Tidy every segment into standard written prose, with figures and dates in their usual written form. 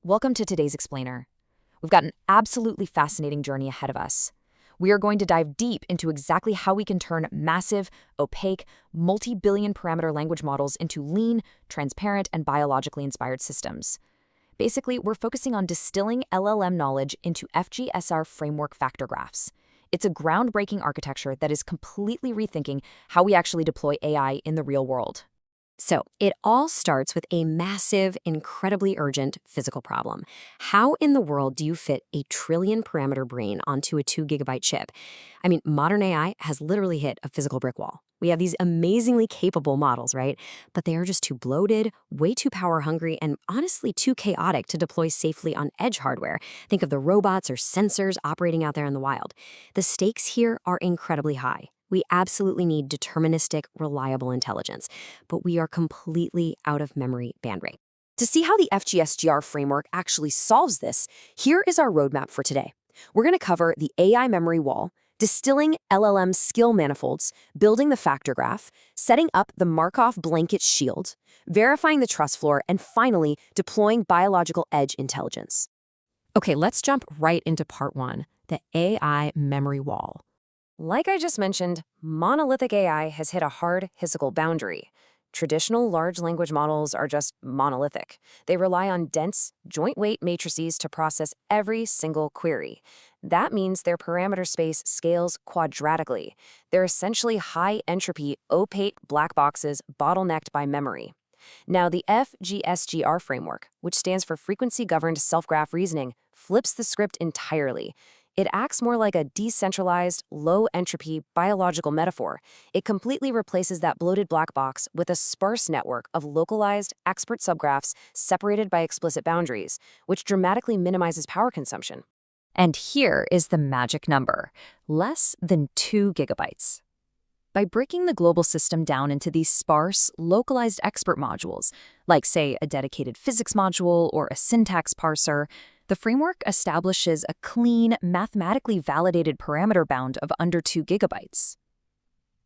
Welcome to today's explainer. We've got an absolutely fascinating journey ahead of us. We are going to dive deep into exactly how we can turn massive, opaque, multi-billion parameter language models into lean, transparent, and biologically inspired systems. Basically, we're focusing on distilling LLM knowledge into FGSR framework factor graphs. It's a groundbreaking architecture that is completely rethinking how we actually deploy AI in the real world. So it all starts with a massive, incredibly urgent physical problem. How in the world do you fit a trillion parameter brain onto a 2 GB chip? I mean, modern AI has literally hit a physical brick wall. We have these amazingly capable models, right? But they are just too bloated, way too power hungry, and honestly too chaotic to deploy safely on edge hardware. Think of the robots or sensors operating out there in the wild. The stakes here are incredibly high. We absolutely need deterministic, reliable intelligence, but we are completely out of memory bandwidth. To see how the FGSGR framework actually solves this, here is our roadmap for today. We're going to cover the AI memory wall, distilling LLM skill manifolds, building the factor graph, setting up the Markov blanket shield, verifying the trust floor, and finally, deploying biological edge intelligence. Okay, let's jump right into part one, the AI memory wall. Like I just mentioned, monolithic AI has hit a hard physical boundary. Traditional large language models are just monolithic. They rely on dense, joint-weight matrices to process every single query. That means their parameter space scales quadratically. They're essentially high-entropy, opaque black boxes bottlenecked by memory. Now, the FGSGR framework, which stands for Frequency-Governed Self-Graph Reasoning, flips the script entirely. It acts more like a decentralized, low-entropy biological metaphor. It completely replaces that bloated black box with a sparse network of localized, expert subgraphs separated by explicit boundaries, which dramatically minimizes power consumption. And here is the magic number: less than 2 gigabytes. By breaking the global system down into these sparse, localized expert modules, like, say, a dedicated physics module or a syntax parser, the framework establishes a clean, mathematically validated parameter bound of under 2 gigabytes.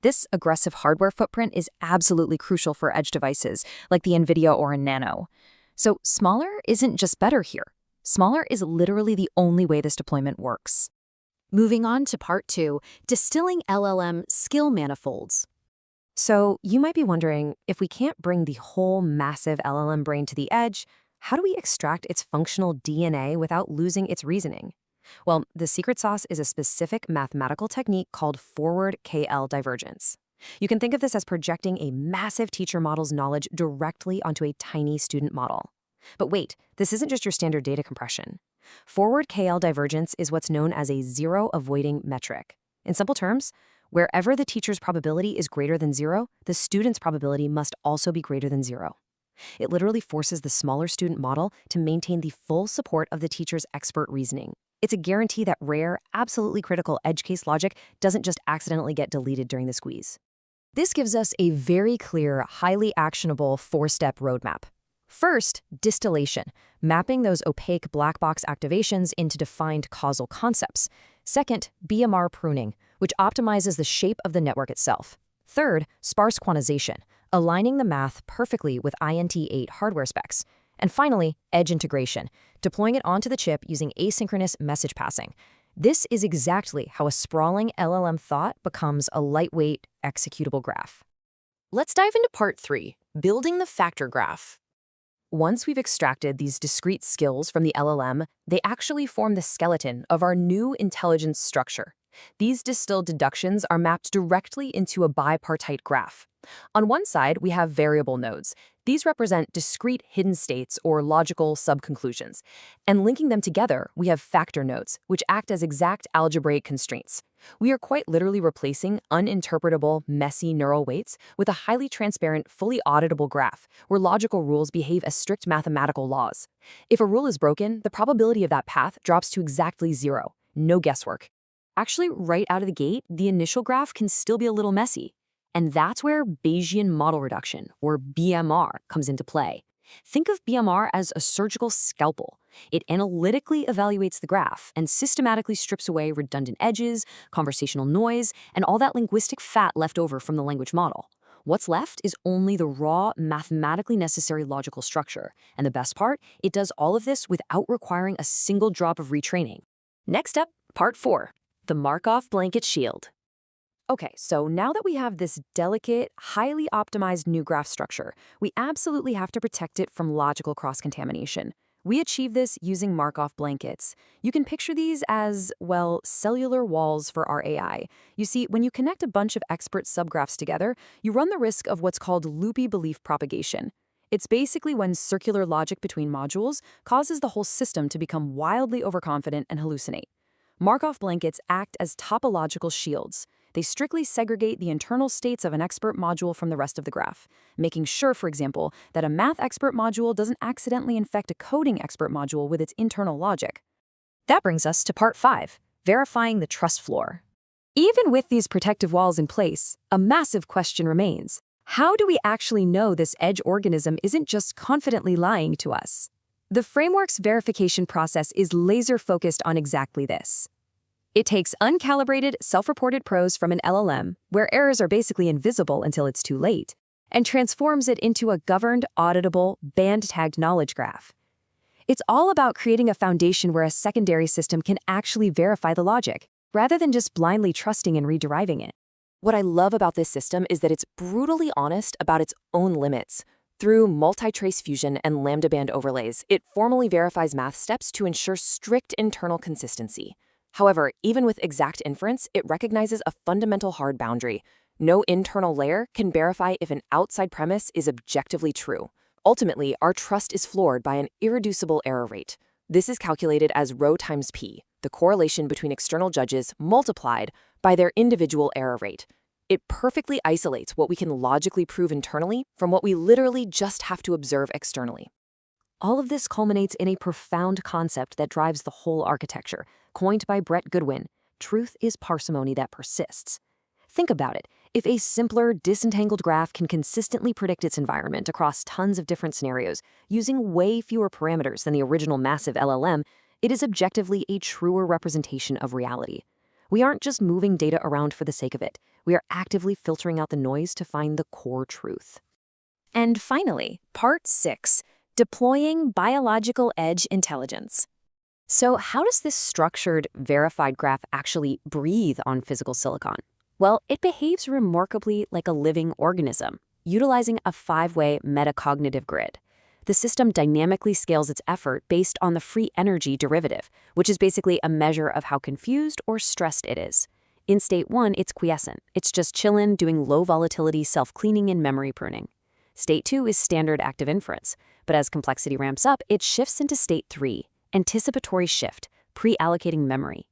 This aggressive hardware footprint is absolutely crucial for edge devices like the NVIDIA or a Nano. So smaller isn't just better here. Smaller is literally the only way this deployment works. Moving on to part two, distilling LLM skill manifolds. So you might be wondering, if we can't bring the whole massive LLM brain to the edge, how do we extract its functional DNA without losing its reasoning? Well, the secret sauce is a specific mathematical technique called forward KL divergence. You can think of this as projecting a massive teacher model's knowledge directly onto a tiny student model. But wait, this isn't just your standard data compression. Forward KL divergence is what's known as a zero-avoiding metric. In simple terms, wherever the teacher's probability is greater than 0, the student's probability must also be greater than 0. It literally forces the smaller student model to maintain the full support of the teacher's expert reasoning. It's a guarantee that rare, absolutely critical edge case logic doesn't just accidentally get deleted during the squeeze. This gives us a very clear, highly actionable 4-step roadmap. First, distillation, mapping those opaque black box activations into defined causal concepts. Second, BMR pruning, which optimizes the shape of the network itself. Third, sparse quantization, aligning the math perfectly with INT8 hardware specs. And finally, edge integration, deploying it onto the chip using asynchronous message passing. This is exactly how a sprawling LLM thought becomes a lightweight, executable graph. Let's dive into part 3, building the factor graph. Once we've extracted these discrete skills from the LLM, they actually form the skeleton of our new intelligence structure. These distilled deductions are mapped directly into a bipartite graph. On one side, we have variable nodes. These represent discrete hidden states or logical subconclusions. And linking them together, we have factor nodes, which act as exact algebraic constraints. We are quite literally replacing uninterpretable, messy neural weights with a highly transparent, fully auditable graph, where logical rules behave as strict mathematical laws. If a rule is broken, the probability of that path drops to exactly 0. No guesswork. Actually, right out of the gate, the initial graph can still be a little messy. And that's where Bayesian model reduction, or BMR, comes into play. Think of BMR as a surgical scalpel. It analytically evaluates the graph and systematically strips away redundant edges, conversational noise, and all that linguistic fat left over from the language model. What's left is only the raw, mathematically necessary logical structure. And the best part, it does all of this without requiring a single drop of retraining. Next up, part 4, the Markov blanket shield. Okay, so now that we have this delicate, highly optimized new graph structure, we absolutely have to protect it from logical cross-contamination. We achieve this using Markov blankets. You can picture these as, well, cellular walls for our AI. You see, when you connect a bunch of expert subgraphs together, you run the risk of what's called loopy belief propagation. It's basically when circular logic between modules causes the whole system to become wildly overconfident and hallucinate. Markov blankets act as topological shields. They strictly segregate the internal states of an expert module from the rest of the graph, making sure, for example, that a math expert module doesn't accidentally infect a coding expert module with its internal logic. That brings us to part 5, verifying the trust floor. Even with these protective walls in place, a massive question remains. How do we actually know this edge organism isn't just confidently lying to us? The framework's verification process is laser-focused on exactly this. It takes uncalibrated, self-reported prose from an LLM, where errors are basically invisible until it's too late, and transforms it into a governed, auditable, band-tagged knowledge graph. It's all about creating a foundation where a secondary system can actually verify the logic, rather than just blindly trusting and rederiving it. What I love about this system is that it's brutally honest about its own limits. Through multi-trace fusion and lambda band overlays, it formally verifies math steps to ensure strict internal consistency. However, even with exact inference, it recognizes a fundamental hard boundary. No internal layer can verify if an outside premise is objectively true. Ultimately, our trust is floored by an irreducible error rate. This is calculated as rho times p, the correlation between external judges multiplied by their individual error rate. It perfectly isolates what we can logically prove internally from what we literally just have to observe externally. All of this culminates in a profound concept that drives the whole architecture, coined by Brett Goodwin: truth is parsimony that persists. Think about it. If a simpler, disentangled graph can consistently predict its environment across tons of different scenarios, using way fewer parameters than the original massive LLM, it is objectively a truer representation of reality. We aren't just moving data around for the sake of it. We are actively filtering out the noise to find the core truth. And finally, part 6. Deploying biological edge intelligence. So how does this structured, verified graph actually breathe on physical silicon? Well, it behaves remarkably like a living organism, utilizing a 5-way metacognitive grid. The system dynamically scales its effort based on the free energy derivative, which is basically a measure of how confused or stressed it is. In state 1, it's quiescent. It's just chillin', doing low volatility self-cleaning and memory pruning. State 2 is standard active inference, but as complexity ramps up, it shifts into state 3, anticipatory shift, pre-allocating memory.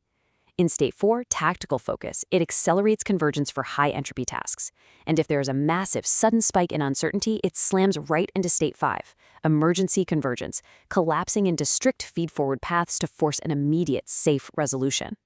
In state 4, tactical focus, it accelerates convergence for high entropy tasks. And if there is a massive sudden spike in uncertainty, it slams right into state 5, emergency convergence, collapsing into strict feed-forward paths to force an immediate, safe resolution.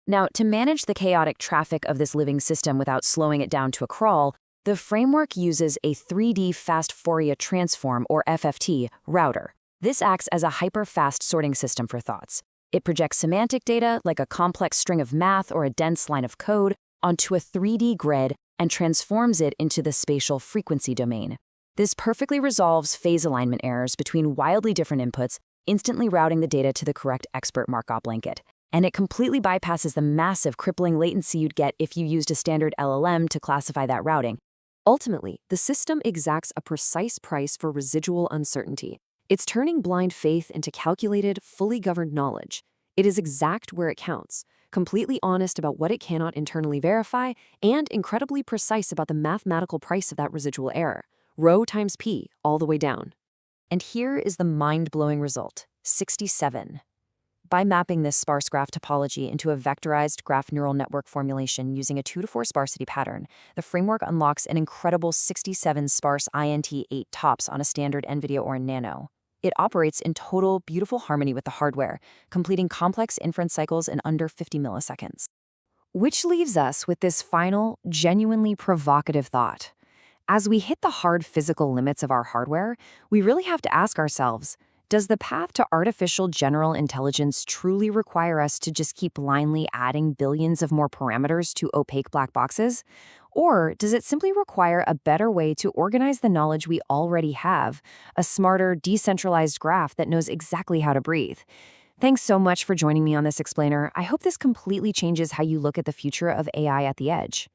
Now, to manage the chaotic traffic of this living system without slowing it down to a crawl, the framework uses a 3D fast Fourier transform, or FFT, router. This acts as a hyper-fast sorting system for thoughts. It projects semantic data, like a complex string of math or a dense line of code, onto a 3D grid and transforms it into the spatial frequency domain. This perfectly resolves phase alignment errors between wildly different inputs, instantly routing the data to the correct expert Markov blanket. And it completely bypasses the massive crippling latency you'd get if you used a standard LLM to classify that routing. Ultimately, the system exacts a precise price for residual uncertainty. It's turning blind faith into calculated, fully governed knowledge. It is exact where it counts, completely honest about what it cannot internally verify, and incredibly precise about the mathematical price of that residual error, rho times p, all the way down. And here is the mind-blowing result: 67. By mapping this sparse graph topology into a vectorized graph neural network formulation using a 2-to-4 sparsity pattern, the framework unlocks an incredible 67 sparse INT8 tops on a standard NVIDIA or a Nano. It operates in total beautiful harmony with the hardware, completing complex inference cycles in under 50 milliseconds. Which leaves us with this final, genuinely provocative thought. As we hit the hard physical limits of our hardware, we really have to ask ourselves, does the path to artificial general intelligence truly require us to just keep blindly adding billions of more parameters to opaque black boxes? Or does it simply require a better way to organize the knowledge we already have, a smarter, decentralized graph that knows exactly how to breathe? Thanks so much for joining me on this explainer. I hope this completely changes how you look at the future of AI at the edge.